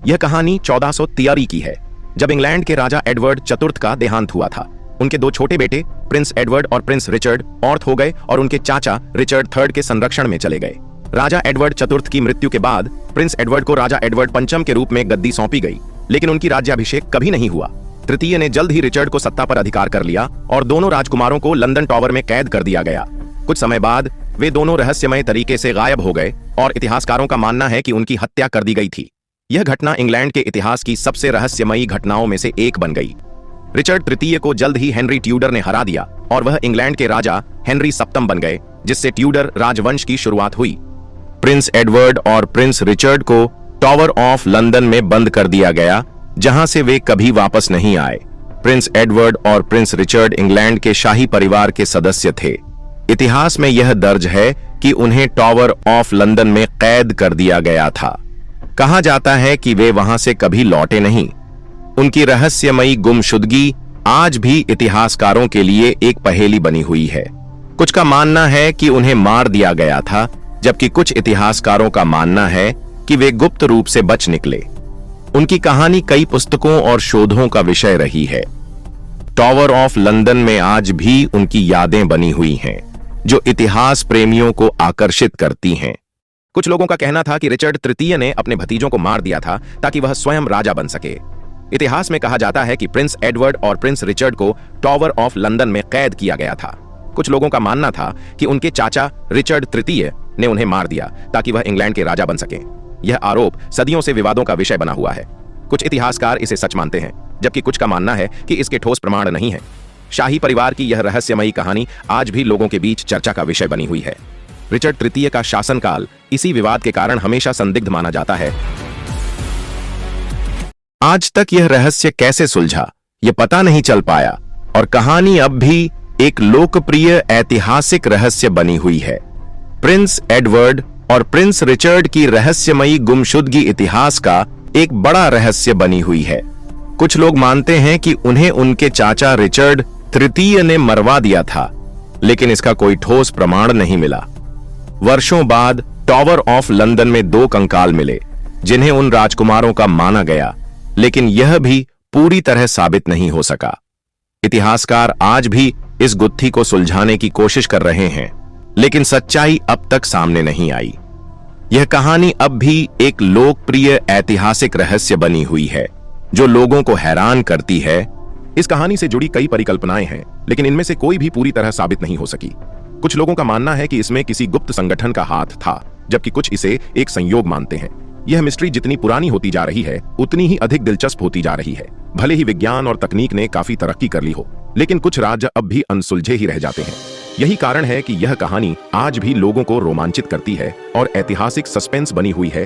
यह कहानी 1483 की है, जब इंग्लैंड के राजा एडवर्ड चतुर्थ का देहांत हुआ था। उनके दो छोटे बेटे प्रिंस एडवर्ड और प्रिंस रिचर्ड औरत हो गए और उनके चाचा रिचर्ड थर्ड के संरक्षण में चले गए। राजा एडवर्ड चतुर्थ की मृत्यु के बाद प्रिंस एडवर्ड को राजा एडवर्ड पंचम के रूप में गद्दी सौंपी गई, लेकिन उनकी राज्याभिषेक कभी नहीं हुआ। तृतीय ने जल्द ही रिचर्ड को सत्ता पर अधिकार कर लिया और दोनों राजकुमारों को लंदन टॉवर में कैद कर दिया गया। कुछ समय बाद वे दोनों रहस्यमय तरीके से गायब हो गए और इतिहासकारों का मानना है कि उनकी हत्या कर दी गई थी। यह घटना इंग्लैंड के इतिहास की सबसे रहस्यमयी घटनाओं में से एक बन गई। रिचर्ड तृतीय को जल्द ही हेनरी ट्यूडर ने हरा दिया और वह इंग्लैंड के राजा हेनरी सप्तम बन गए, जिससे ट्यूडर राजवंश की शुरुआत हुई। प्रिंस एडवर्ड और प्रिंस रिचर्ड को टॉवर ऑफ लंदन में बंद कर दिया गया, जहां से वे कभी वापस नहीं आए। प्रिंस एडवर्ड और प्रिंस रिचर्ड इंग्लैंड के शाही परिवार के सदस्य थे। इतिहास में यह दर्ज है कि उन्हें टॉवर ऑफ लंदन में कैद कर दिया गया था। कहा जाता है कि वे वहां से कभी लौटे नहीं। उनकी रहस्यमयी गुमशुदगी आज भी इतिहासकारों के लिए एक पहेली बनी हुई है। कुछ का मानना है कि उन्हें मार दिया गया था, जबकि कुछ इतिहासकारों का मानना है कि वे गुप्त रूप से बच निकले। उनकी कहानी कई पुस्तकों और शोधों का विषय रही है। टॉवर ऑफ लंदन में आज भी उनकी यादें बनी हुई हैं, जो इतिहास प्रेमियों को आकर्षित करती हैं। कुछ लोगों का कहना था कि रिचर्ड तृतीय ने अपने भतीजों को मार दिया था ताकि वह स्वयं राजा बन सके। इतिहास में कहा जाता है कि प्रिंस एडवर्ड और प्रिंस रिचर्ड को टॉवर ऑफ लंदन में कैद किया गया था। कुछ लोगों का मानना था कि उनके चाचा रिचर्ड तृतीय ने उन्हें मार दिया ताकि वह इंग्लैंड के राजा बन सके। यह आरोप सदियों से विवादों का विषय बना हुआ है। कुछ इतिहासकार इसे सच मानते हैं, जबकि कुछ का मानना है कि इसके ठोस प्रमाण नहीं है। शाही परिवार की यह रहस्यमयी कहानी आज भी लोगों के बीच चर्चा का विषय बनी हुई है। रिचर्ड तृतीय का शासनकाल इसी विवाद के कारण हमेशा संदिग्ध माना जाता है। आज तक यह रहस्य कैसे सुलझा, यह पता नहीं चल पाया और कहानी अब भी एक लोकप्रिय ऐतिहासिक रहस्य बनी हुई है। प्रिंस एडवर्ड और प्रिंस रिचर्ड की रहस्यमयी गुमशुदगी इतिहास का एक बड़ा रहस्य बनी हुई है। कुछ लोग मानते हैं कि उन्हें उनके चाचा रिचर्ड तृतीय ने मरवा दिया था, लेकिन इसका कोई ठोस प्रमाण नहीं मिला। वर्षों बाद टॉवर ऑफ लंदन में दो कंकाल मिले, जिन्हें उन राजकुमारों का माना गया, लेकिन यह भी पूरी तरह साबित नहीं हो सका। इतिहासकार आज भी इस गुत्थी को सुलझाने की कोशिश कर रहे हैं, लेकिन सच्चाई अब तक सामने नहीं आई। यह कहानी अब भी एक लोकप्रिय ऐतिहासिक रहस्य बनी हुई है, जो लोगों को हैरान करती है। इस कहानी से जुड़ी कई परिकल्पनाएं हैं, लेकिन इनमें से कोई भी पूरी तरह साबित नहीं हो सकी। कुछ लोगों का मानना है कि इसमें किसी गुप्त संगठन का हाथ था, जबकि कुछ इसे एक संयोग मानते हैं। यह मिस्ट्री जितनी पुरानी होती जा रही है, उतनी ही अधिक दिलचस्प होती जा रही है। भले ही विज्ञान और तकनीक ने काफी तरक्की कर ली हो, लेकिन कुछ राज अब भी अनसुलझे ही रह जाते हैं। यही कारण है कि यह कहानी आज भी लोगों को रोमांचित करती है और ऐतिहासिक सस्पेंस बनी हुई है